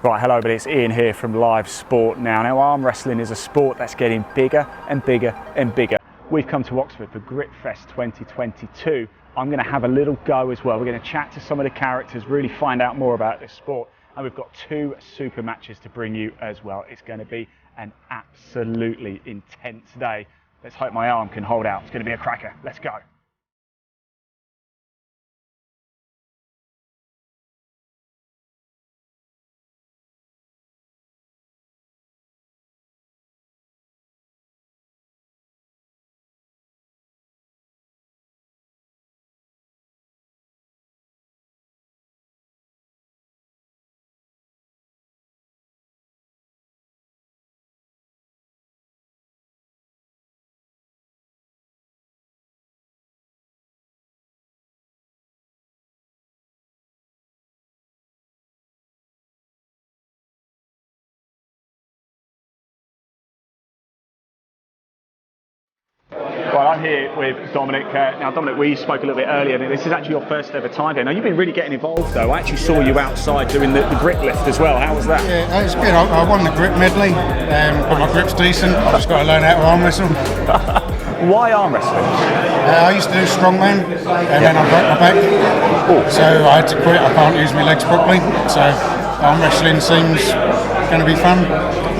Right, hello everybody, it's Ian here from Live Sport Now. Now, arm wrestling is a sport that's getting bigger and bigger and bigger. We've come to Oxford for Gripfest 2022. I'm going to have a little go as well. We're going to chat to some of the characters, really find out more about this sport. And we've got two super matches to bring you as well. It's going to be an absolutely intense day. Let's hope my arm can hold out. It's going to be a cracker. Let's go. Well, I'm here with Dominic. Now, Dominic, we spoke a little bit earlier. This is actually your first ever time here. Now, you've been really getting involved, though. I actually saw you outside doing the grip lift as well. How was that? Yeah, it was good. I won the grip medley, but my grip's decent. I've just got to learn how to arm wrestle. Why arm wrestling? I used to do strongman, and then I broke my back. So I had to quit. I can't use my legs properly. So arm wrestling seems going to be fun.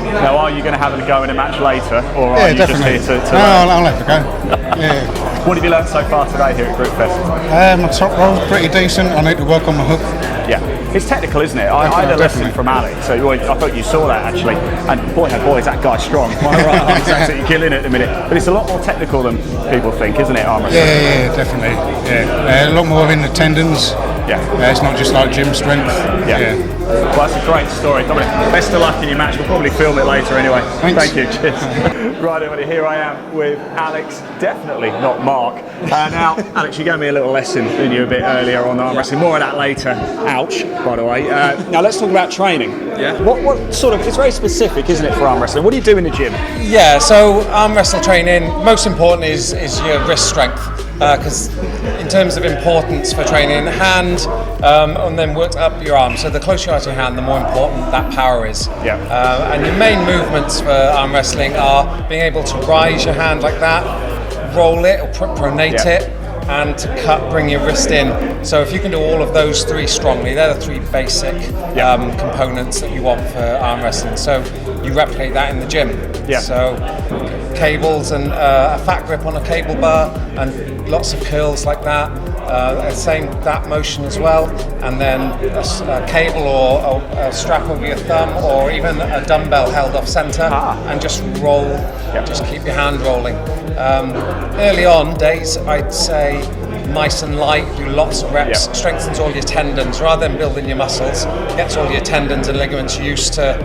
Now, are you going to have a go in a match later, or are you definitely. just here to No, I'll have a go. Yeah. What have you learned so far today here at Gripfest? My top roll's pretty decent. I need to work on my hook. Yeah, it's technical, isn't it? I had a lesson from Alex, so I thought you saw that actually. And boy, oh boy, is that guy strong. My right arm's absolutely killing it at the minute. But it's a lot more technical than people think, isn't it, arm wrestling? Yeah, definitely. Yeah, a lot more in the tendons. Yeah. It's not just like gym strength. Yeah. Well, that's a great story, Dominic. Best of luck in your match. We'll probably film it later anyway. Thanks. Thank you. Cheers. Right, everybody, here I am with Alex, definitely not Mark. Now, Alex, you gave me a little lesson, didn't you, a bit earlier on arm wrestling. More of that later. Ouch, by the way. Now, let's talk about training. Yeah. What sort of, it's very specific, isn't it, for arm wrestling? What do you do in the gym? Yeah, so arm wrestle training, most important is your wrist strength. Because in terms of importance for training hand, and then worked up your arm. So the closer you are to your hand, the more important that power is. Yeah. And your main movements for arm wrestling are being able to rise your hand like that, roll it or pronate it, and to cut, bring your wrist in. So if you can do all of those three strongly, they're the three basic components that you want for arm wrestling. So you replicate that in the gym. Yeah. So cables and a fat grip on a cable bar and lots of curls like that. Same that motion as well, and then a cable or a strap over your thumb, or even a dumbbell held off center, and just roll. Just keep your hand rolling. Early on days, I'd say nice and light, do lots of reps, strengthens all your tendons rather than building your muscles, gets all your tendons and ligaments used to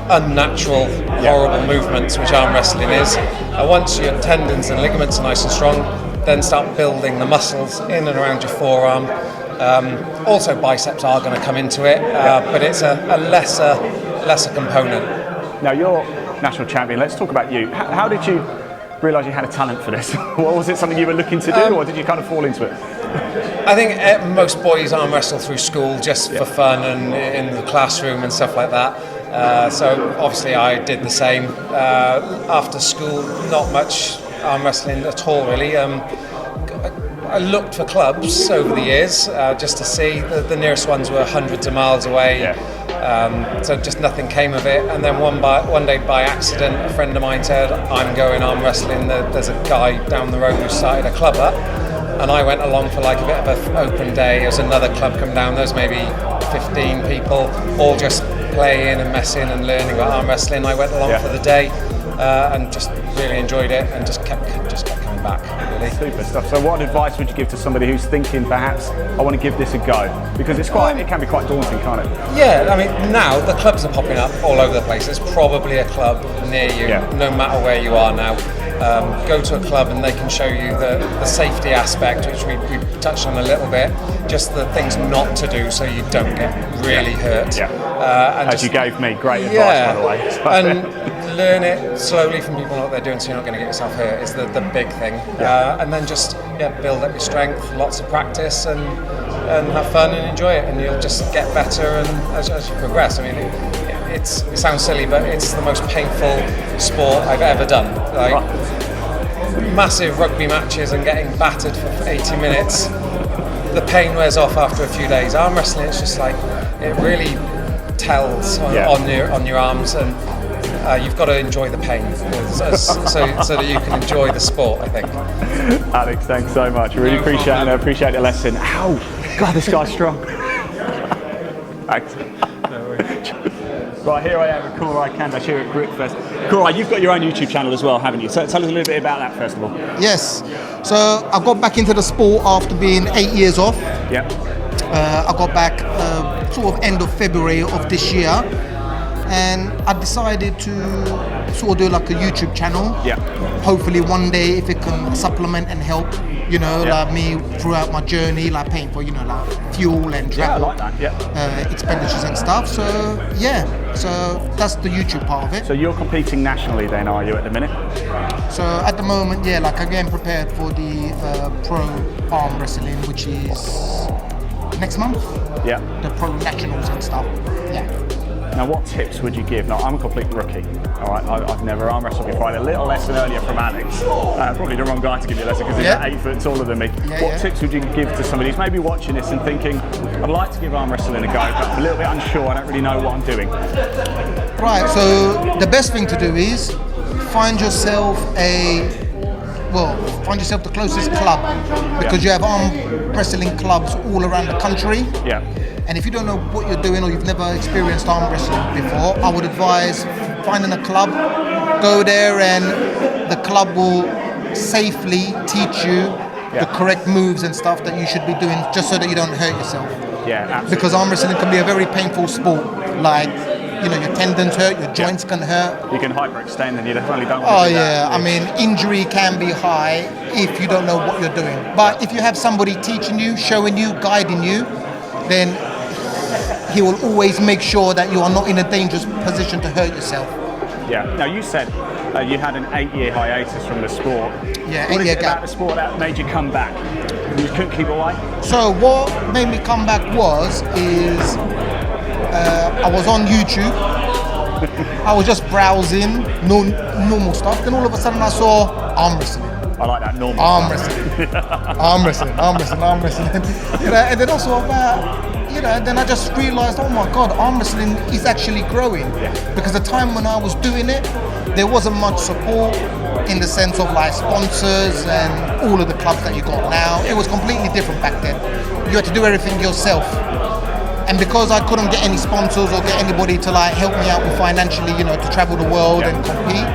unnatural, horrible movements, which arm wrestling is. Once your tendons and ligaments are nice and strong, then start building the muscles in and around your forearm. Also biceps are going to come into it, but it's a lesser component. Now, you're national champion. Let's talk about you. How did you realise you had a talent for this? Was it something you were looking to do, or did you kind of fall into it? I think most boys arm wrestle through school just for fun and in the classroom and stuff like that. So obviously I did the same. After school, not much arm wrestling at all really. I looked for clubs over the years just to see. The nearest ones were hundreds of miles away. So just nothing came of it, and then one day by accident a friend of mine said, I'm going arm wrestling, there's a guy down the road who started a club up, and I went along for like a bit of an open day. There was another club come down, there was maybe 15 people all just playing and messing and learning about arm wrestling. I went along for the day and just really enjoyed it, and just kept coming back, really. Super stuff. So what advice would you give to somebody who's thinking perhaps I want to give this a go? Because it can be quite daunting, can't it? Yeah, I mean now the clubs are popping up all over the place. There's probably a club near you, no matter where you are now. Go to a club and they can show you the safety aspect, which we touched on a little bit, just the things not to do so you don't get really hurt. And as you gave me, great advice, by the way. So. And learn it slowly from people, what they're doing, so you're not going to get yourself hurt, is the big thing. And then just build up your strength, lots of practice, and and have fun and enjoy it, and you'll just get better and as you progress. I mean, it sounds silly, but it's the most painful sport I've ever done. Like massive rugby matches and getting battered for 80 minutes. The pain wears off after a few days. Arm wrestling, it's just like it really tells on your arms, and you've got to enjoy the pain so that you can enjoy the sport, I think. Alex, thanks so much. Really appreciate the lesson. Ow! God, this guy's strong. Thanks. Right, here I am with Koray Kandash here at Gripfest. Koray, you've got your own YouTube channel as well, haven't you? So tell us a little bit about that first of all. Yes. So I got back into the sport after being 8 years off. Yeah. I got back sort of end of February of this year, and I decided to sort of do like a YouTube channel. Yeah. Hopefully one day if it can supplement and help, like me throughout my journey, like paying for, like fuel and travel. I like that. Expenditures and stuff. So so that's the YouTube part of it. So you're competing nationally then, are you, at the minute? So at the moment, like I'm getting prepared for the pro arm wrestling, which is next month. Yeah. The pro nationals and stuff. Yeah. Now, what tips would you give? Now, I'm a complete rookie. All right, I've never arm wrestled before. I had a little lesson earlier from Alex. Probably the wrong guy to give you a lesson because he's 8 foot taller than me. What tips would you give to somebody who's maybe watching this and thinking, I'd like to give arm wrestling a go, but I'm a little bit unsure. I don't really know what I'm doing. Right. So the best thing to do is find yourself the closest club, because you have arm wrestling clubs all around the country. Yeah. And if you don't know what you're doing or you've never experienced arm wrestling before, I would advise finding a club, go there, and the club will safely teach you the correct moves and stuff that you should be doing, just so that you don't hurt yourself. Yeah, absolutely. Because arm wrestling can be a very painful sport. Like, your tendons hurt, your joints can hurt. You can hyperextend and you definitely don't want to do that. I mean, injury can be high if you don't know what you're doing. But if you have somebody teaching you, showing you, guiding you, then he will always make sure that you are not in a dangerous position to hurt yourself. Yeah. Now, you said you had an 8-year hiatus from the sport. Yeah, what 8 is year it gap. about the sport that made you come back? You couldn't keep away? So what made me come back is I was on YouTube. I was just browsing normal stuff. Then all of a sudden I saw arm wrestling. I like that, normal arm wrestling. Arm wrestling. And then also then I just realized, oh my God, arm wrestling is actually growing. Because the time when I was doing it, there wasn't much support in the sense of like sponsors and all of the clubs that you got now. It was completely different back then. You had to do everything yourself. And because I couldn't get any sponsors or get anybody to like help me out financially, to travel the world and compete,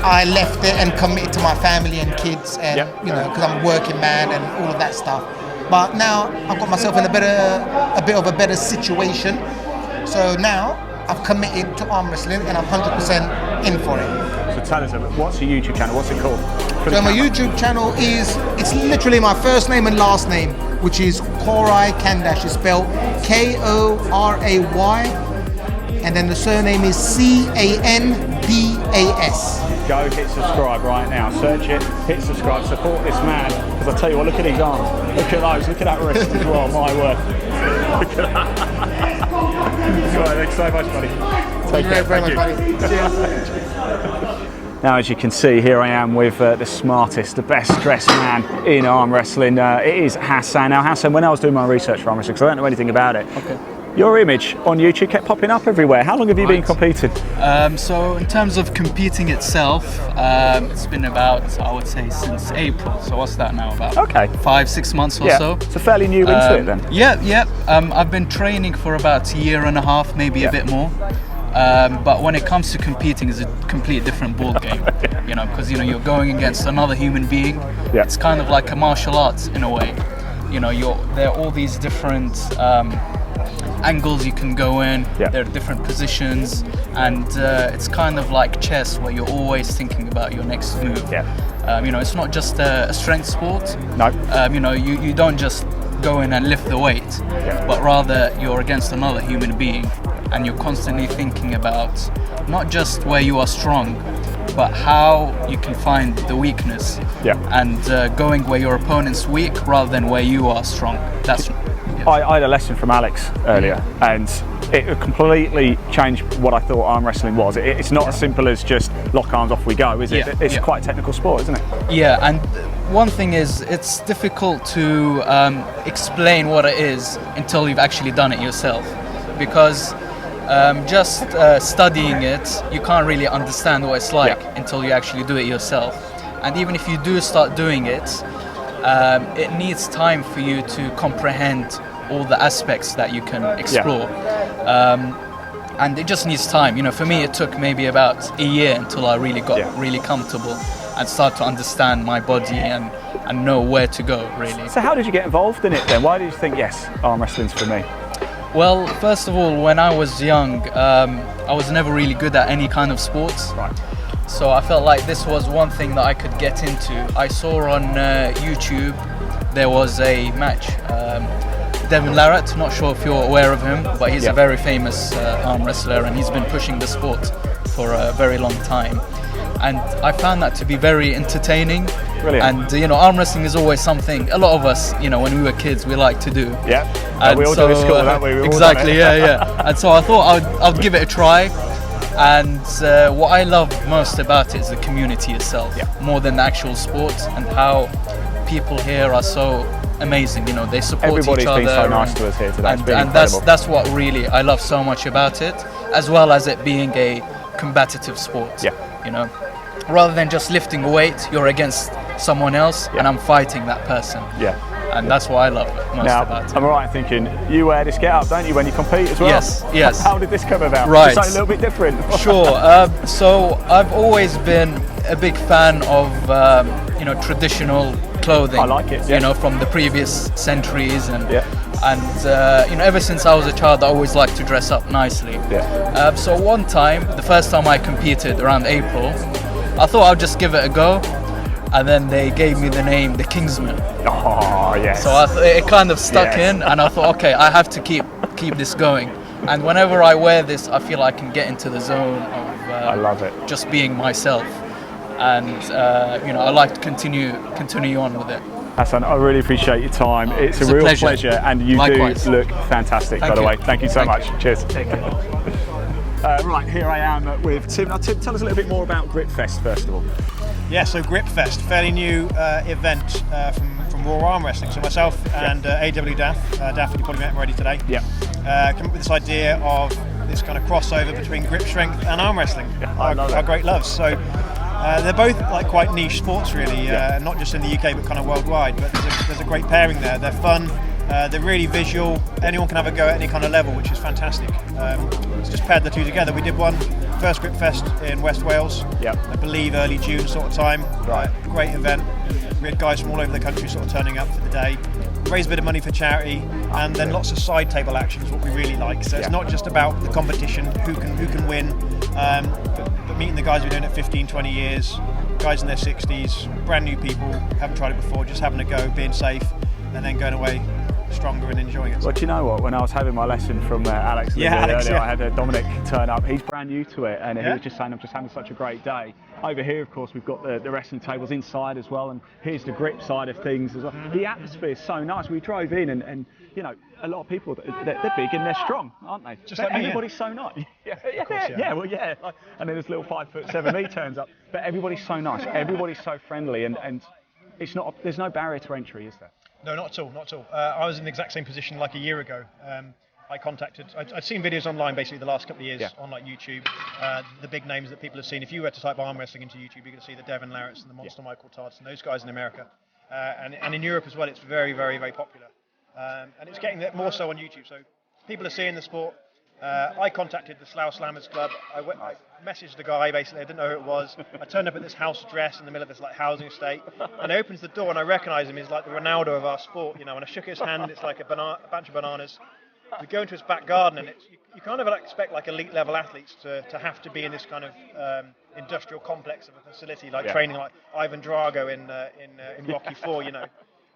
I left it and committed to my family and kids, and because I'm a working man and all of that stuff. But now I've got myself in a bit of a better situation. So now I've committed to arm wrestling and I'm 100% in for it. So tell us, what's your YouTube channel? What's it called? So my YouTube channel it's literally my first name and last name, which is Koray Kandash. It's spelled Koray, and then the surname is Candas. Go hit subscribe right now. Search it, hit subscribe, support this man. Because I tell you what, look at his arms, look at those, look at that wrist as well. My word. Look at that. Right, thanks so much, buddy. Thank you very much, buddy. Cheers. Now, as you can see, here I am with the smartest, the best dressed man in arm wrestling. It is Hassan. Now, Hassan, when I was doing my research for arm wrestling, because I don't know anything about it, your image on YouTube kept popping up everywhere. How long have you been competing? So in terms of competing itself, it's been about, I would say, since April. So what's that now, about 5-6 months or so? So fairly new into it then? Yeah. I've been training for about a year and a half, maybe a bit more. But when it comes to competing, it's a completely different ball game, because you're going against another human being. Yeah. It's kind of like a martial arts in a way. There are all these different angles you can go in. There are different positions, and it's kind of like chess, where you're always thinking about your next move. It's not just a strength sport. No. You don't just go in and lift the weight, but rather you're against another human being, and you're constantly thinking about not just where you are strong, but how you can find the weakness and going where your opponent's weak rather than where you are strong. That's. I had a lesson from Alex earlier, and it completely changed what I thought arm wrestling was. It's not as simple as just lock arms, off we go, is it? It's quite a technical sport, isn't it? Yeah, and one thing is, it's difficult to explain what it is until you've actually done it yourself, because just studying it, you can't really understand what it's like until you actually do it yourself. And even if you do start doing it, it needs time for you to comprehend all the aspects that you can explore. And it just needs time. You know, for me, it took maybe about a year until I really got really comfortable and start to understand my body and know where to go, really. So how did you get involved in it then? Why did you think, yes, arm wrestling's for me? Well, first of all, when I was young, I was never really good at any kind of sports. Right. So I felt like this was one thing that I could get into. I saw on YouTube there was a match. Devin Larratt, not sure if you're aware of him, but he's a very famous arm wrestler, and he's been pushing the sport for a very long time. And I found that to be very entertaining. Brilliant. And you know, arm wrestling is always something a lot of us, you know, when we were kids, we like to do. Yeah. And we all do it in school, don't we? Exactly. Yeah. And so I thought I'd give it a try. And what I love most about it is the community itself, more than the actual sport, and how people here are so amazing. You know, they support Everybody's each other. been so nice to us here today. And that's what really I love so much about it, as well as it being a combative sport. Yeah. You know, rather than just lifting a weight, you're against someone else, and I'm fighting that person. Yeah. And that's what I love most about it. I'm right in thinking you wear this get up, don't you, when you compete as well? Yes. How did this come about? Right. It's a little bit different. Sure. So I've always been a big fan of you know, traditional clothing. I like it. You know, from the previous centuries, and you know, ever since I was a child, I always liked to dress up nicely. Yeah. So one time, the first time I competed around April, I thought I'd just give it a go, and then they gave me the name the Kingsman. Oh yes. So it kind of stuck in, and I thought, okay, I have to keep this going. And whenever I wear this, I feel I can get into the zone of I love it. Just being myself, and you know, I like to continue on with it. Hassan, I really appreciate your time. It's a real pleasure, and you Likewise. do look fantastic, by the way. Thank you so much. Cheers. Take care. Right, here I am with Tim. Now, Tim, tell us a little bit more about Gripfest, first of all. Yeah, so Gripfest, fairly new event from Raw Arm Wrestling. So myself and AW Daff, you probably met him already today. Yeah. Came up with this idea of this kind of crossover between grip strength and arm wrestling. Yeah, our great loves. So they're both like quite niche sports, really, not just in the UK but kind of worldwide. But there's a great pairing there. They're fun. They're really visual. Anyone can have a go at any kind of level, which is fantastic. It's just paired the two together. We did one first Gripfest in West Wales. I believe early June sort of time. Right. Great event. We had guys from all over the country sort of turning up for the day. Raise a bit of money for charity, and then lots of side table actions, what we really like. So it's not just about the competition, who can win, but meeting the guys who've been doing it 15, 20 years, guys in their 60s, brand new people, haven't tried it before, just having a go, being safe, and then going away stronger and enjoying it. Well, do you know what? When I was having my lesson from Alex, earlier, I had Dominic turn up. He's brand new to it, and he was just saying, I'm just having such a great day. Over here, of course, we've got the wrestling tables inside as well, and here's the grip side of things as well. The atmosphere is so nice. We drove in, and you know, a lot of people, they're big and they're strong, aren't they? Just like me, everybody's so nice. Like, and then this little 5'7" me turns up, but everybody's so nice. Everybody's so friendly, and it's not. There's no barrier to entry, is there? No, not at all, not at all. I was in the exact same position like a year ago. I'd seen videos online basically the last couple of years on like YouTube, the big names that people have seen. If you were to type arm wrestling into YouTube, you're going to see the Devin Larratts and the Monster Michael Todds and those guys in America. And in Europe as well, it's very, very, very popular. And it's getting more so on YouTube. So people are seeing the sport. I contacted the Slough Slammers Club. I messaged the guy, basically, I didn't know who it was. I turned up at this house dress in the middle of this like housing estate, and he opens the door and I recognise him. He's like the Ronaldo of our sport, you know, and I shook his hand, it's like a bunch of bananas. We go into his back garden, and you kind of expect like elite level athletes to have to be in this kind of industrial complex of a facility, like training like Ivan Drago in Rocky 4, you know.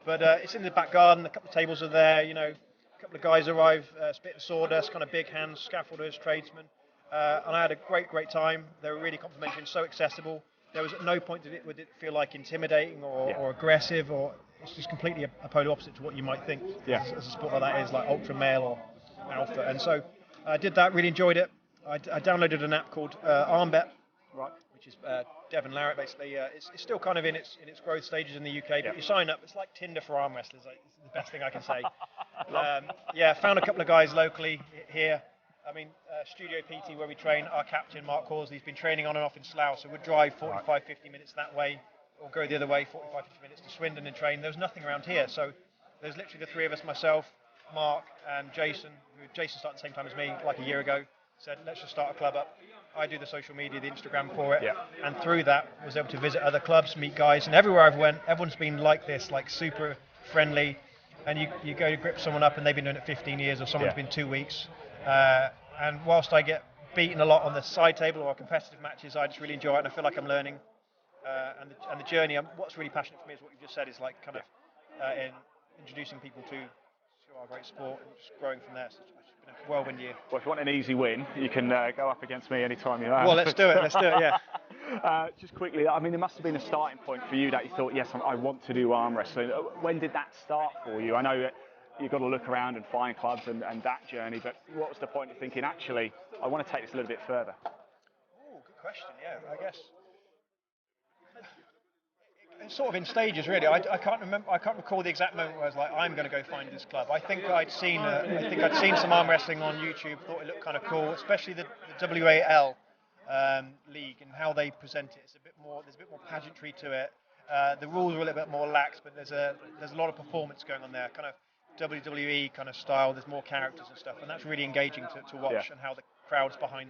But it's in the back garden, a couple of tables are there, you know. A couple of guys arrive, spit and sawdust, kind of big hands, scaffolders, tradesmen. and I had a great time. They were really complimentary and so accessible. There was at no point would it feel like intimidating or aggressive, or it's just completely a polar opposite to what you might think as a sport like that is, like ultra male or alpha. And so I did that, really enjoyed it. I downloaded an app called ArmBet, which is Devon Larratt basically. It's still kind of in its growth stages in the UK, but you sign up. It's like Tinder for arm wrestlers. It's the best thing I can say. Found a couple of guys locally here. I mean, Studio PT where we train, our captain Mark Horsley's been training on and off in Slough, so we'd drive 45-50 minutes that way, or go the other way 45-50 minutes to Swindon and train. There was nothing around here, so there's literally the three of us, myself, Mark and Jason. Jason started at the same time as me, like a year ago. Said, let's just start a club up. I do the social media, the Instagram for it, and through that was able to visit other clubs, meet guys, and everywhere I've went, everyone's been like this, like super friendly. And you go to grip someone up and they've been doing it 15 years, or someone's been 2 weeks. And whilst I get beaten a lot on the side table or competitive matches, I just really enjoy it, and I feel like I'm learning. And the journey, what's really passionate for me is what you've just said, is like kind of in introducing people to our great sport and just growing from there. So it's been a whirlwind year. Well, if you want an easy win, you can go up against me anytime you like. Well, let's do it, yeah. Just quickly, I mean, there must have been a starting point for you that you thought, yes, I want to do arm wrestling. When did that start for you? I know that you've got to look around and find clubs and that journey, but what was the point of thinking, actually, I want to take this a little bit further? Oh, good question, I guess. It's sort of in stages, really. I can't remember. I can't recall the exact moment where I was like, I'm going to go find this club. I think I'd seen some arm wrestling on YouTube. Thought it looked kind of cool, especially the WAL league and how they present it. It's a bit more. There's a bit more pageantry to it. The rules are a little bit more lax, but there's a lot of performance going on there. Kind of WWE kind of style. There's more characters and stuff, and that's really engaging to watch, and how the crowd's behind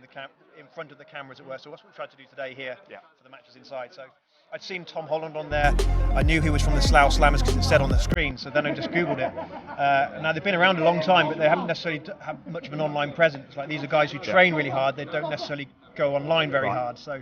in front of the camera, as it were. So that's what we tried to do today here for the matches inside. So I'd seen Tom Holland on there. I knew he was from the Slough Slammers because it said on the screen, so then I just Googled it. Now, they've been around a long time, but they haven't necessarily had much of an online presence. Like, these are guys who train really hard. They don't necessarily go online very hard. So,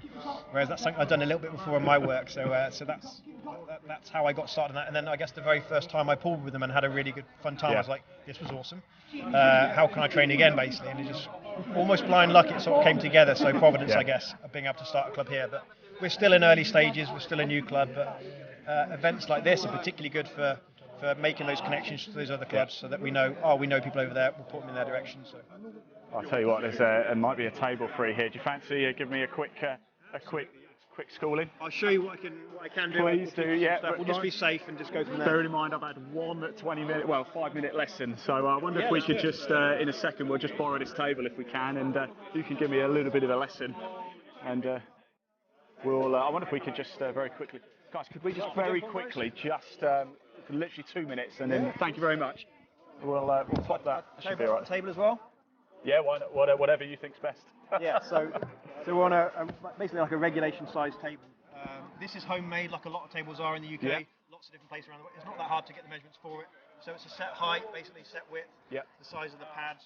whereas that's something I've done a little bit before in my work. So that's how I got started on that. And then I guess the very first time I pulled with them and had a really good fun time, I was like, this was awesome. How can I train again, basically? And it just almost blind luck, it sort of came together. So Providence, I guess, of being able to start a club here. But we're still in early stages, we're still a new club, but events like this are particularly good for making those connections to those other clubs, so that we know people over there, we'll put them in their direction. So I'll tell you what, there might be a table free here. Do you fancy giving me a quick schooling? I'll show you what I can do. Please do, yeah. We'll just be safe and just go from there. Bearing in mind I've had 5-minute lesson, so I wonder if we could just, in a second, we'll just borrow this table if we can, and you can give me a little bit of a lesson. And I wonder if we could just very quickly, guys, could we just very quickly, for literally 2 minutes, and then thank you very much. We'll pop that. Should be all right. Table as well. Yeah, why not? Whatever you think's best. Yeah, so we're on basically like a regulation size table. This is homemade, like a lot of tables are in the UK. Yeah. Lots of different places around the world. It's not that hard to get the measurements for it. So it's a set height, basically set width. Yeah. The size of the pads,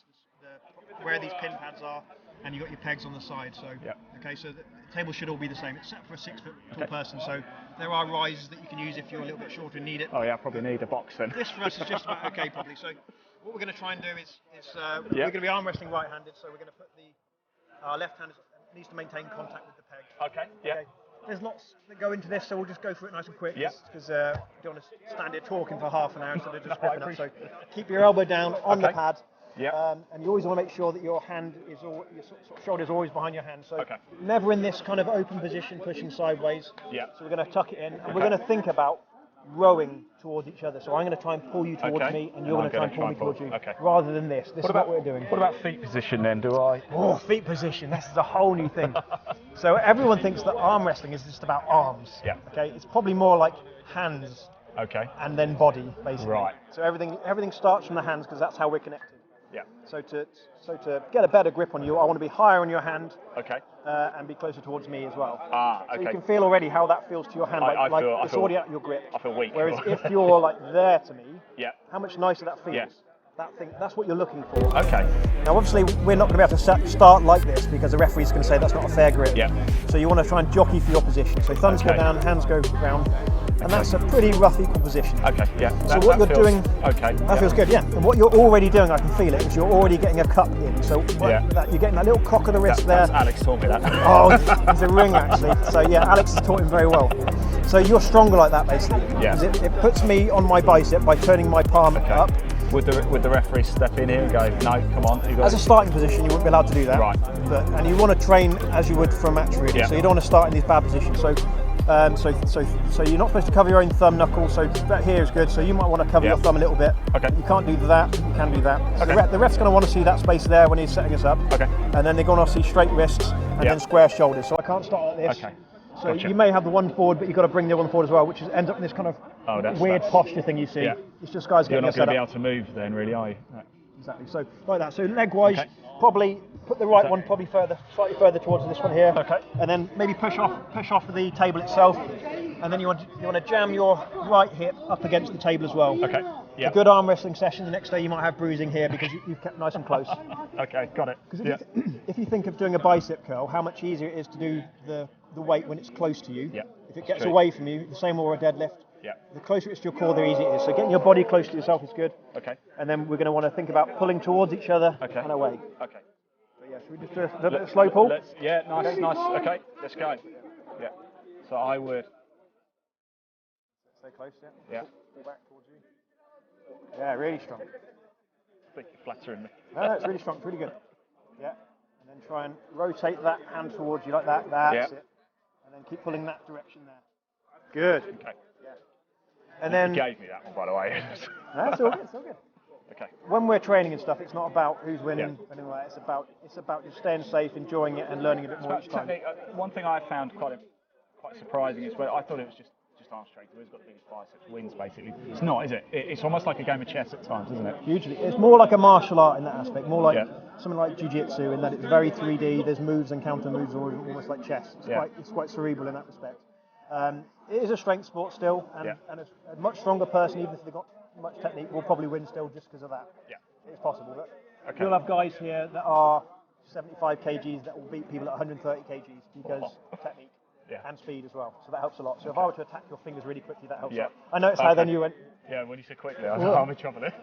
where these pin pads are, and you've got your pegs on the side. So okay, so the table should all be the same. It's set for a 6 foot tall person. So there are rises that you can use if you're a little bit shorter and need it. Oh yeah, I probably need a box then. This for us is just about okay, probably. So what we're going to try and do is we're going to be arm wrestling right-handed. So we're going to put our left hand needs to maintain contact with the peg. Okay. Yeah. Okay. There's lots that go into this, so we'll just go through it nice and quick. Because we don't want to stand here talking for half an hour instead of just gripping up. So keep your elbow down on the pad. Yeah. And you always want to make sure that your hand is your shoulder is always behind your hand. So never in this kind of open position, pushing sideways. Yeah. So we're going to tuck it in, and we're going to think about rowing towards each other. So I'm going to try and pull you towards me, and you're going to try and pull me towards you. Okay. Rather than this. This is what we're doing. What about feet position then? Oh, feet position. This is a whole new thing. So everyone thinks that arm wrestling is just about arms. Yeah. Okay. It's probably more like hands. Okay. And then body, basically. Right. So everything starts from the hands because that's how we're connected. Yeah. So to get a better grip on you, I want to be higher on your hand. Okay. And be closer towards me as well. Ah, okay. So you can feel already how that feels to your hand. It's already out your grip. I feel weak. Whereas if you're like there to me, how much nicer that feels. Yeah. That's what you're looking for. Okay. Now, obviously, we're not going to be able to start like this because the referee's going to say that's not a fair grip. Yeah. So you want to try and jockey for your position. So thumbs go down, hands go round. And that's a pretty rough equal position. Okay, yeah. So what you're doing, okay, that feels good, yeah. And what you're already doing, I can feel it, is you're already getting a cup in. So you're getting that little cock of the wrist there. Alex taught me that. Oh, it's a ring actually. So yeah, Alex has taught him very well. So you're stronger like that basically. Yeah. Because it puts me on my bicep by turning my palm up. Would the referee step in here and go, no, come on? As a starting position, you wouldn't be allowed to do that. Right. And you want to train as you would for a match, really. So you don't want to start in these bad positions. So you're not supposed to cover your own thumb knuckle. So that here is good. So you might want to cover your thumb a little bit. Okay. You can't do that. You can do that. So the ref's going to want to see that space there when he's setting us up. Okay. And then they're going to see straight wrists and then square shoulders. So I can't start like this. Okay. So you may have the one forward, but you've got to bring the other one forward as well, which ends up in this kind of weird posture thing you see. Yeah. It's just guys getting set up. You're not going to be able to move then, really, are you? No. Exactly. So like that. So leg-wise, probably put the right one slightly further towards this one here. Okay. And then maybe push off the table itself, and then you want to jam your right hip up against the table as well. Okay. Yeah. A good arm wrestling session. The next day you might have bruising here because you've kept nice and close. Okay, got it. Because if you think of doing a bicep curl, how much easier it is to do the weight when it's close to you. Yeah. If it gets away from you, the same or a deadlift. Yeah. The closer it's to your core, the easier it is. So getting your body close to yourself is good. Okay. And then we're going to want to think about pulling towards each other and away. Okay. So yeah, should we just do a bit of slow pull? Nice. Okay, let's go. Yeah. So I would. Stay close, yeah. Pull back towards you. Yeah, really strong. I think you're flattering me. No, it's really strong, it's really good. Yeah. And then try and rotate that hand towards you like that. That's it. And then keep pulling that direction there. Good. Okay. Yeah. And then you gave me that one, by the way. No, it's all good. It's all good. Okay. When we're training and stuff, it's not about who's winning. Anyway, it's about just staying safe, enjoying it, and learning a bit more each time. One thing I found quite surprising is where I thought it was just arm strength. Who's got the biggest biceps wins, basically. It's not, is it? It's almost like a game of chess at times, isn't it? Hugely. It's more like a martial art in that aspect. More like something like jiu-jitsu, in that it's very 3D. There's moves and counter moves, or almost like chess. It's quite cerebral in that respect. It is a strength sport still, and a much stronger person, even if they've got much technique, will probably win still just because of that. Yeah, it's possible. But you'll have guys here that are 75 kgs that will beat people at 130 kgs because of technique and speed as well. So that helps a lot. So if I were to attack your fingers really quickly, that helps a lot. I noticed how then you went. Yeah, when you said quickly, I know I'm in trouble here.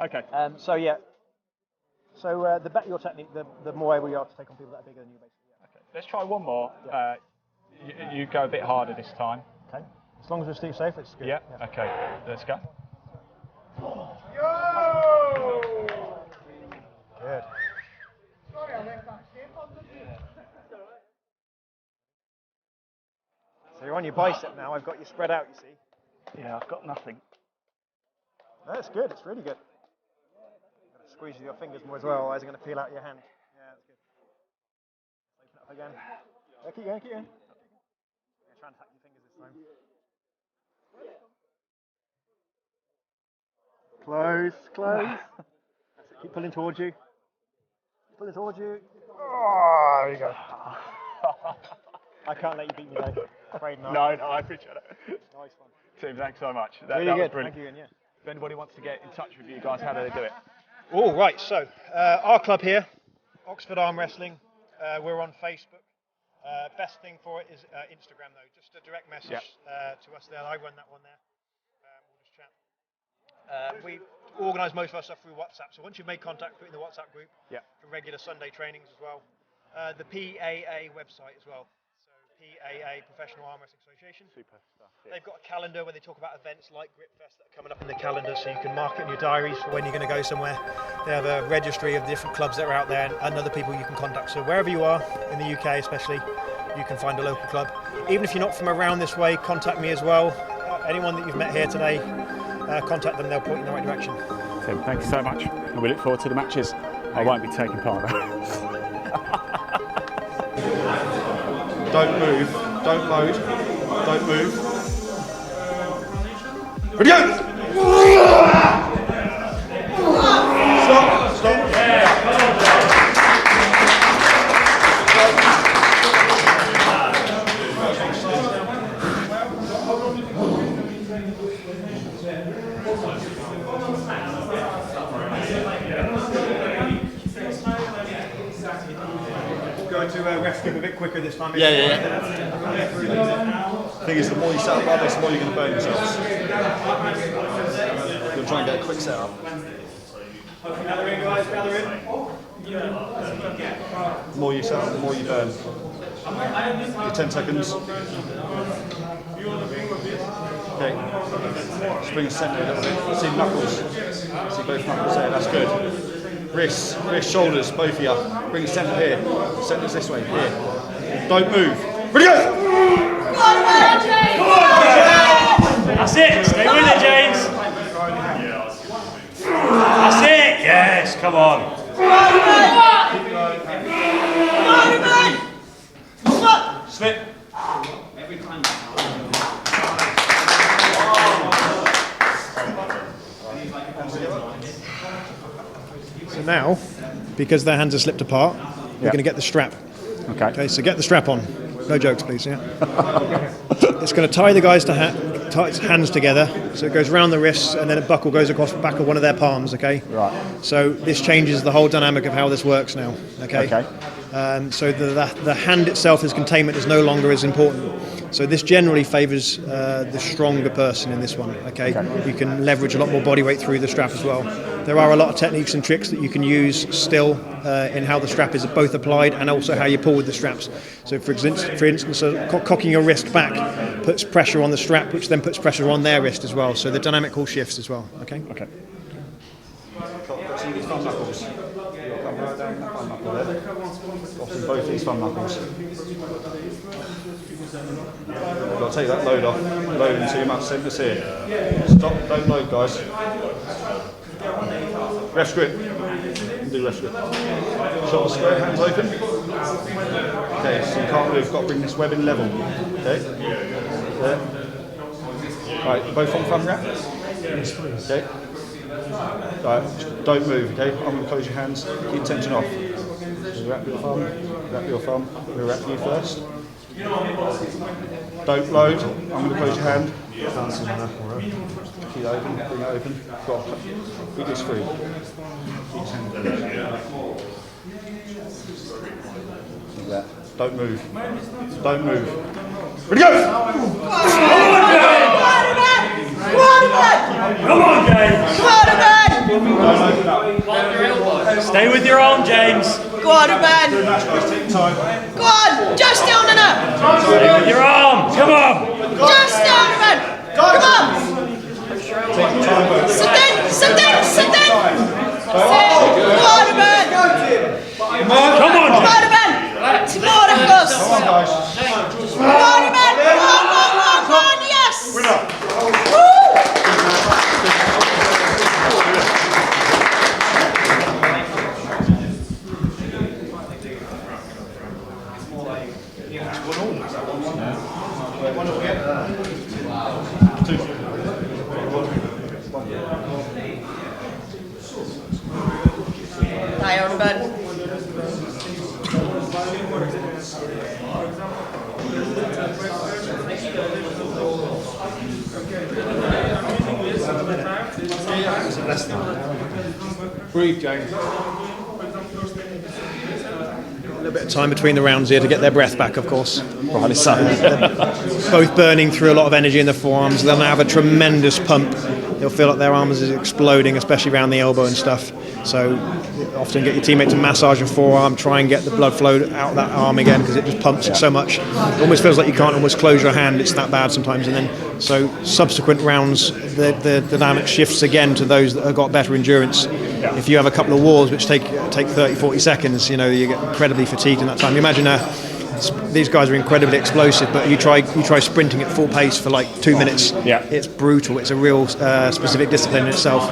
Okay. So the better your technique, the more able you are to take on people that are bigger than you, basically. Okay. Let's try one more. You go a bit harder this time. Okay. As long as we're still safe, it's good. Yeah. Okay. Let's go. Good. So you're on your bicep now. I've got you spread out, you see. Yeah, I've got nothing. No, it's good. It's really good. You've got to squeeze with your fingers more as well, otherwise they're going to peel out your hand. Yeah, that's good. Open up again. Yeah, keep going, keep going. Yeah, try and hack your fingers this time. Close. That's it. Keep pulling towards you. Pulling towards you. Oh, there you go. I can't let you beat me though. Afraid not. No, I appreciate it. Nice one. Tim, thanks so much. Really that good. Was brilliant. Thank you, If anybody wants to get in touch with you guys, how do they do it? All right. So our club here, Oxford Arm Wrestling. We're on Facebook. Best thing for it is Instagram though. Just a direct message to us there. I run that one there. We'll just chat. We organise most of our stuff through WhatsApp. So once you've made contact, put it in the WhatsApp group for regular Sunday trainings as well. The PAA website as well. PAA, Professional Arm Wrestling Association. Super stuff. Yeah. They've got a calendar where they talk about events like Gripfest that are coming up in the calendar, so you can mark it in your diaries for when you're going to go somewhere. They have a registry of the different clubs that are out there and other people you can contact. So wherever you are, in the UK especially, you can find a local club. Even if you're not from around this way, contact me as well. Anyone that you've met here today, contact them, they'll point you in the right direction. Tim, thank you so much. And we look forward to the matches. I won't be taking part though. Don't move, don't load, don't move. Ready, go! Stop. Going to ref a bit quicker this time. Yeah. thing is, the more you set up like this, the more you're going to burn yourselves. You're going to try and get a quick setup. Gather in, guys, gather in. The more you set up, the more you burn. Your 10 seconds. Okay. Spring centre a little bit. See knuckles. See both knuckles there. That's good. Wrists, shoulders, both of you. Bring centre here. Centre's this way. Here. Don't move. Ready, go! That's it. Stay with it, James. That's it. Yes. Come on. Slip. So now, because their hands are slipped apart, we're going to get the strap. Okay, so get the strap on. No jokes, please, yeah? It's going to tie the guys to hands together, so it goes around the wrists, and then a buckle goes across the back of one of their palms, okay? Right. So this changes the whole dynamic of how this works now, okay? So the hand itself as containment is no longer as important. So this generally favours the stronger person in this one, okay? You can leverage a lot more body weight through the strap as well. There are a lot of techniques and tricks that you can use still in how the strap is both applied and also how you pull with the straps. So for instance, cocking your wrist back puts pressure on the strap, which then puts pressure on their wrist as well. So the dynamic all shifts as well, okay? Okay. Got some of these thumb knuckles. Come right down that thumb knuckle there. Got both these thumb knuckles. You've got to take that load off. Load until your mouth centre's here. Stop, don't load, guys. Ref grip. Do ref grip. Shoulders square, hands open. Okay, so you can't move. Got to bring this web in level. Okay. There. Right, both on thumb wrap. Okay. Right, don't move. Okay. I'm going to close your hands. Keep tension off. So wrap your thumb. Wrap your thumb. We'll wrap you first. Don't load. I'm going to close your hand. Keep it open. Bring it open. Go on. Read this through. Keep hand like that. Don't move. Don't move. Ready, go! Come on, James. Stay with your arm, James. Go on, Ben. Go on, just down and up. Stay with your arm. Come on. Just down, Ben. Come on. Sit down. Go on, Ben. Come on. Come on, Ben. Tomorrow, Gus. Come on, Ben. Come on, yes. Woo! Lie on, Ben. Breathe, James. A little bit of time between the rounds here to get their breath back, of course. Right, so Both burning through a lot of energy in the forearms. They'll now have a tremendous pump. They'll feel like their arms is exploding, especially around the elbow and stuff. So often get your teammate to massage your forearm, try and get the blood flow out that arm again because it just pumps it so much. It almost feels like you can't almost close your hand. It's that bad sometimes. And then so subsequent rounds, the dynamic shifts again to those that have got better endurance. If you have a couple of wars which take 30, 40 seconds, you get incredibly fatigued in that time. You imagine these guys are incredibly explosive, but you try sprinting at full pace for like 2 minutes. It's brutal. It's a real specific discipline in itself.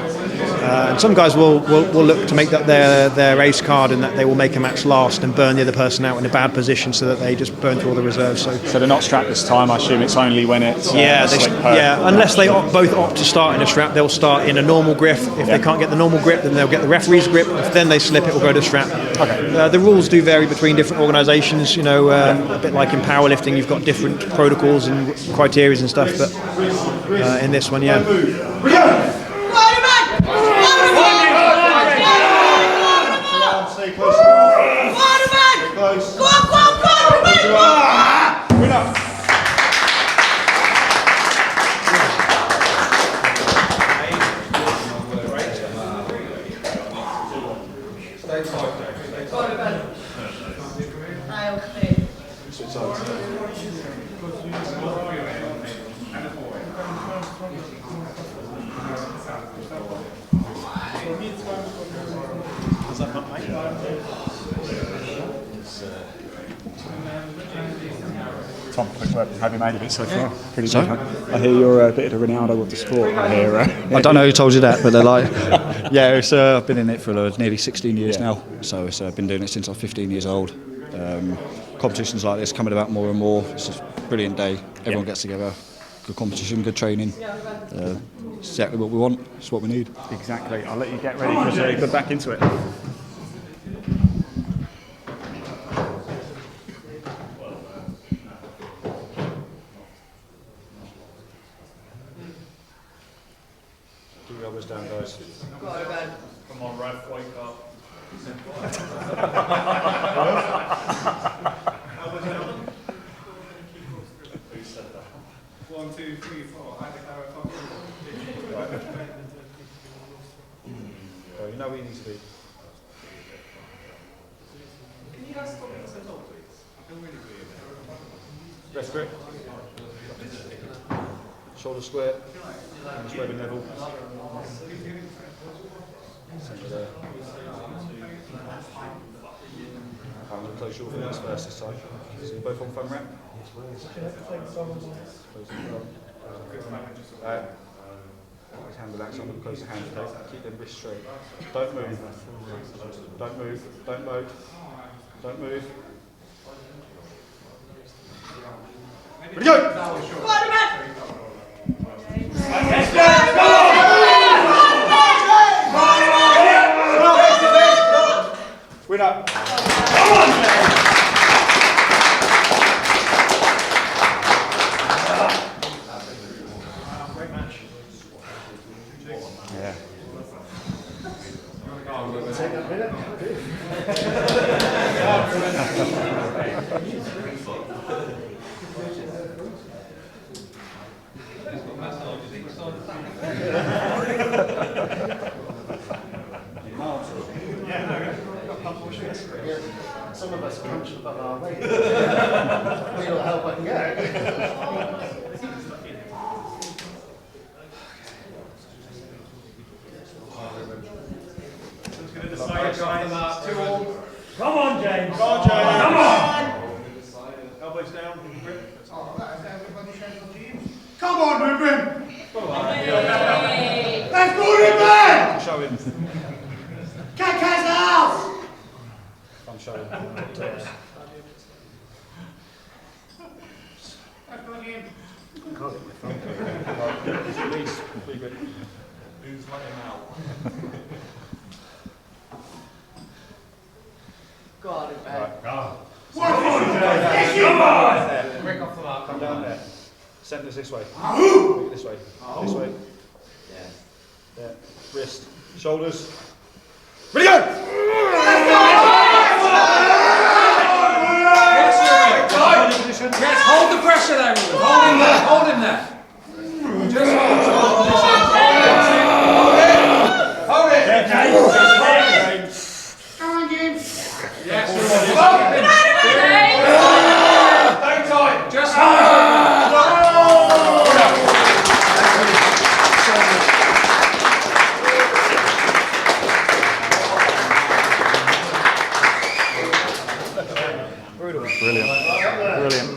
And some guys will look to make that their ace card, and that they will make a match last and burn the other person out in a bad position so that they just burn through all the reserves. So they're not strapped this time. I assume it's only when it's unless they both opt to start in a strap, they'll start in a normal grip. If they can't get the normal grip, then they'll get the referee's grip. If then they slip, it will go to strap. The rules do vary between different organisations. A bit like in powerlifting, you've got different protocols and criteria and stuff. But in this one, Stay close. Stay close. Go on, Tom, quick word. Have you made of it so far? Pretty good, huh? I hear you're a bit of the Ronaldo of the sport. I hear. I don't know who told you that, but they're like, yeah. I've been in it for nearly 16 years now, so I've been doing it since I was 15 years old. Competitions like this coming about more and more. It's just a brilliant day. Everyone gets together. Good competition, good training. It's exactly what we want. It's what we need. Exactly. I'll let you get ready because you're good back into it. Keep your elbows down, guys. Come on, ref, wake up. Elbows down. Who said that? 1, 2, 3, 4. You know where you need to be. Can you guys stop being so tall, please? I feel really weird. Rest grip. Shoulder square. Hands webbing level. Centre there. I'm going to close your fingers first this time. So you're both on thumb wrap. His hand relaxed, I'm going to close the hand, okay? Keep them wrists straight. Don't move. Don't move. Don't move. Don't move. Ready, go! Winner! Yeah. Some of us are punched above our weight. Need all the help I can get. Come on, James. Come on, James. Come on. Elbows down. Come on, Ruben! Let's go, Ruben! Show him. Kaka's house! I'm showing. Who's let him out? Go on, Right. Come on! Break off the mark. Come down there. Centers this way. This way. This way. Yeah. Wrist. Shoulders. Ready, go! Yes, hold the pressure there, Ruben. Hold him there. Hold him there. Just hold. Hold it. Come on, James! Yes, stay tight. Just hold. Brilliant. Brilliant.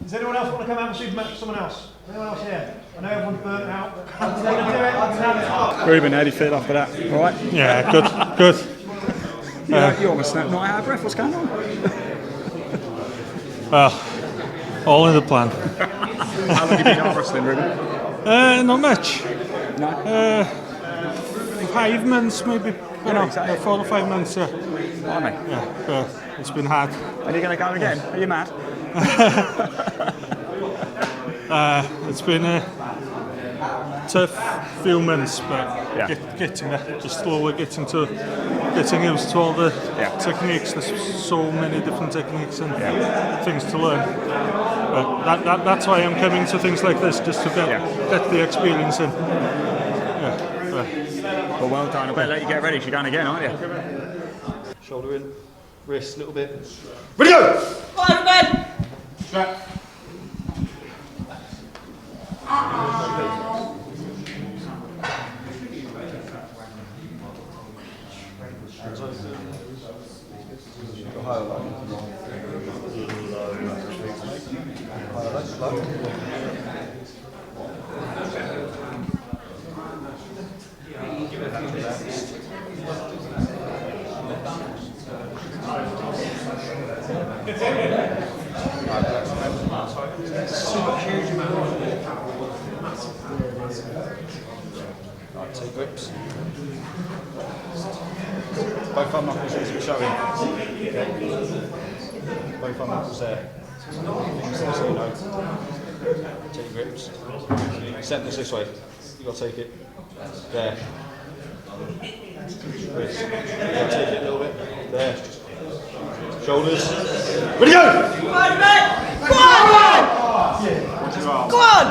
Does anyone else want to come out and supermatch someone else? Anyone else here? I know everyone's burnt out, but if you want to do it, you can have it. Ruben, how do you feel after that? All right? Yeah, good, good. You almost not out of breath. What's going on? Well, all in the plan. How long have you been arm wrestling, Ruben? Not much. No? 5 months, maybe. Exactly. 4 or 5 months. Blimey. Yeah, it's been hard. Are you going to go again? Are you mad? It's been a tough few months, but Yeah. getting there, just slowly getting used to all the techniques. There's so many different techniques and things to learn. But that's why I'm coming to things like this, just to get the experience in. Well, well done. I better let you get ready. You're going again, aren't you? Shoulder in, wrist a little bit. Ready, go! Fire, Ben! Strap. Right, two grips. Both thumb knuckles need to be showing. Yeah. Both thumb knuckles there. Fingers there so you know. Two grips. Centers this way. You've got to take it. There. Wrist. You've got to take it a little bit. There. Shoulders. Ready, go! Fire, Ben! Go on! Go on!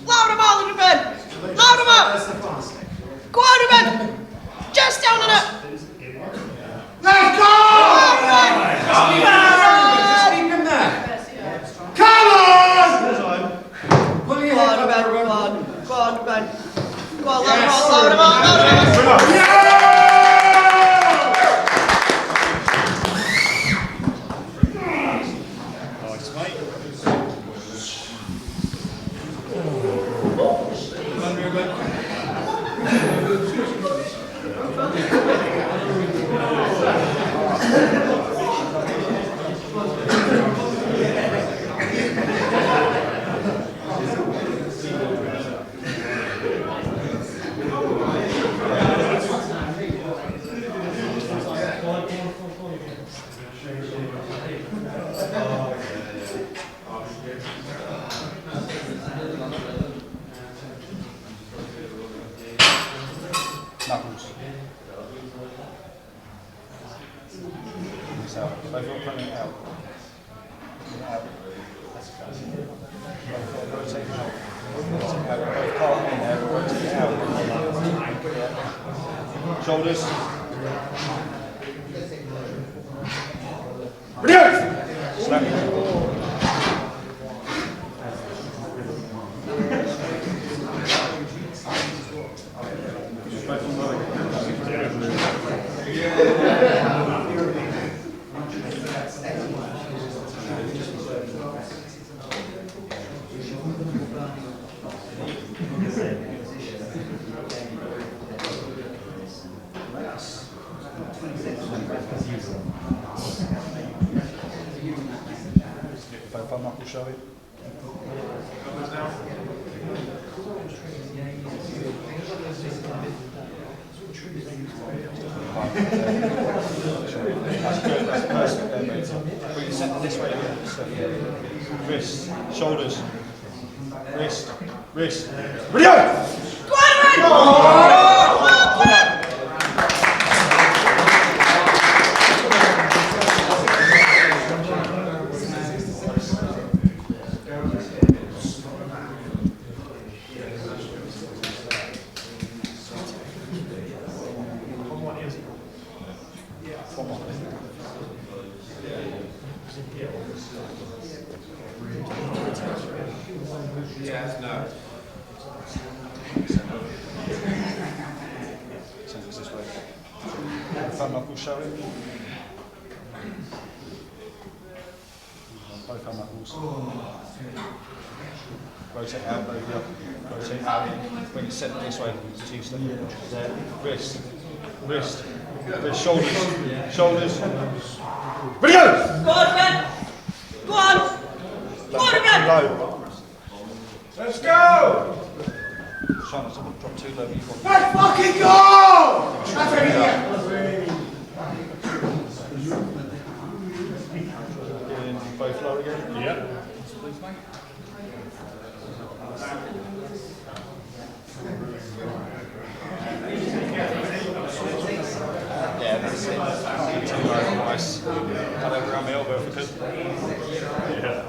Loud him out, little Ben! Loud him out! Go on, Ben! Just down on it! Let's go! Just keep him there. Come on! Pull your head up, Ben. Go on, Ben. Go on, loud him out, loud him out, loud him out! Knuckles. This out. Both are coming out. Out. Rotate out. Rotate out. Both part in there. Rotate out. Yeah. Shoulders. Ready, go! Slap. Both thumb knuckles showing. That's good, that's perfect there, mate. Bring the centre this way again. Wrist, shoulders, wrist, wrist. Ready, go! Go on, Ben! Go on! Yes, no. Centers this way. Thumb knuckles showing. Both thumb knuckles. Rotate out, over. Rotate out. Bring it centre this way. Two step. There. Wrist. Wrist. Wrist. Shoulders. Shoulders. Ready, go! Go on, Ben! Go on! Go on, Ben! Low. Let's go! Try not to drop too low. You've got Let's fucking go! That's it, both low again. Yeah. Yeah, that's it. Too low. Nice. I'd over around my elbow if I could. Yeah.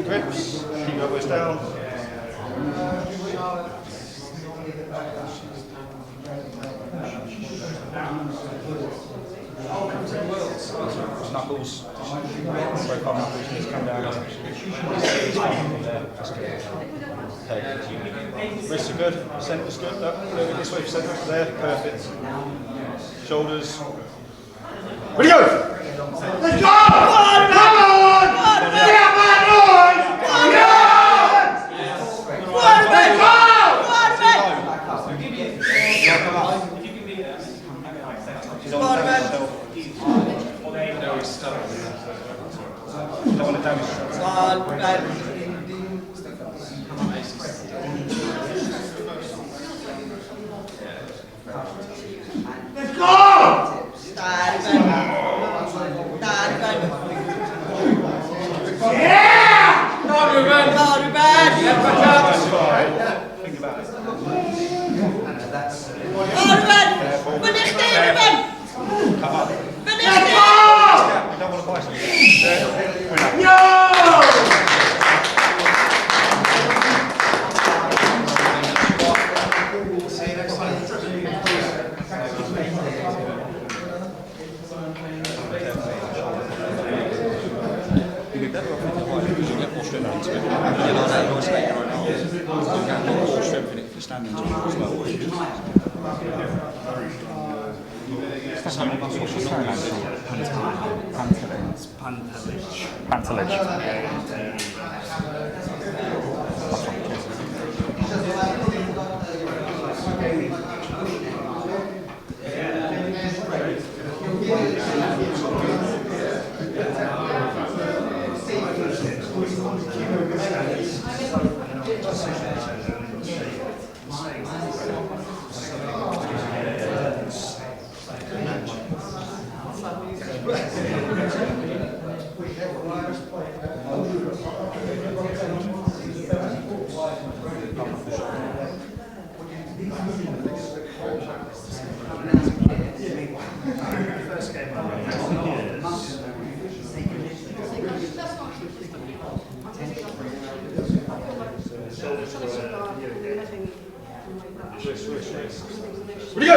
Grips, keep elbows down. Knuckles, break our knuckles, knees come down. That's good. Okay. Wrists are good, centre's good. No, a little bit this way for centre. There, perfect. Shoulders. Ready, go! Let's go! Come on! Come on! Get up, man, boys! Come on! Let's go! Don't want to damage yourself. Let's go! Yeah! Think about it. Come up. Let's go! We don't want to buy something. Yo! See you next time. You get better off with the height because you get more strength into it. You know that you're staying right now. You get more strength in it if you're standing tall as well. Pantelage. Ready, go!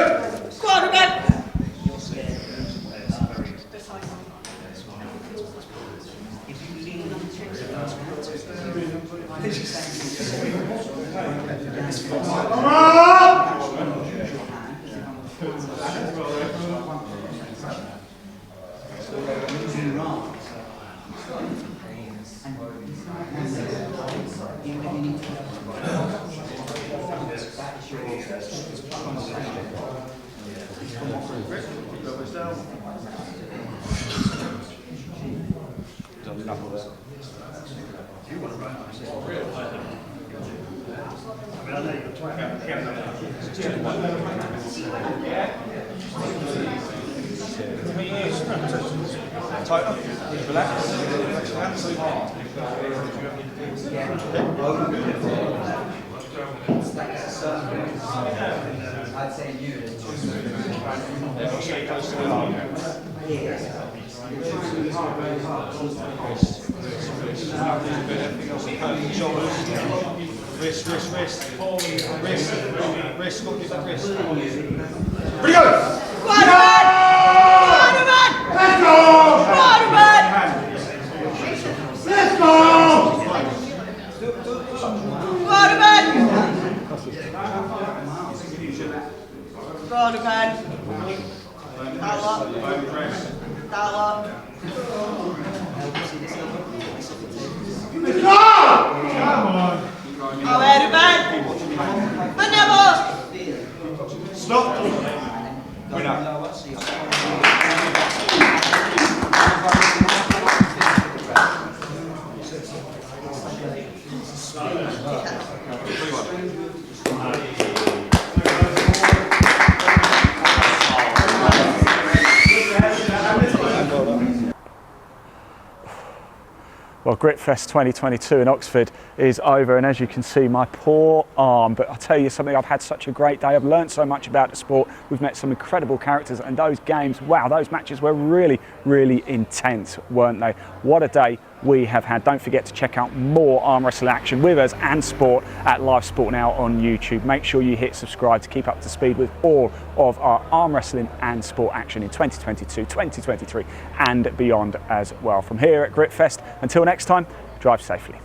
Quarterback! Come on! Tighter, relax. I'd say you. Stay close to the arm. Shoulders, wrist, wrist, wrist, wrist, wrist, got to give that wrist. Ready, go! Quarterback! Quarterback! Let's go! Quarterback! Let's go! Quarterback! Quarterback! Dollar. Dollar. Let's go! Come on! Quarterback! Manevers! Stop! Winner. Well, Gripfest 2022 in Oxford is over, and as you can see, my poor arm. But I'll tell you something, I've had such a great day. I've learned so much about the sport. We've met some incredible characters, and those games, wow, those matches were really, really intense, weren't they? What a day, we have had. Don't forget to check out more arm wrestling action with us and sport at Live Sport Now on YouTube. Make sure you hit subscribe to keep up to speed with all of our arm wrestling and sport action in 2022, 2023 and beyond as well. From here at Gripfest, until next time, drive safely.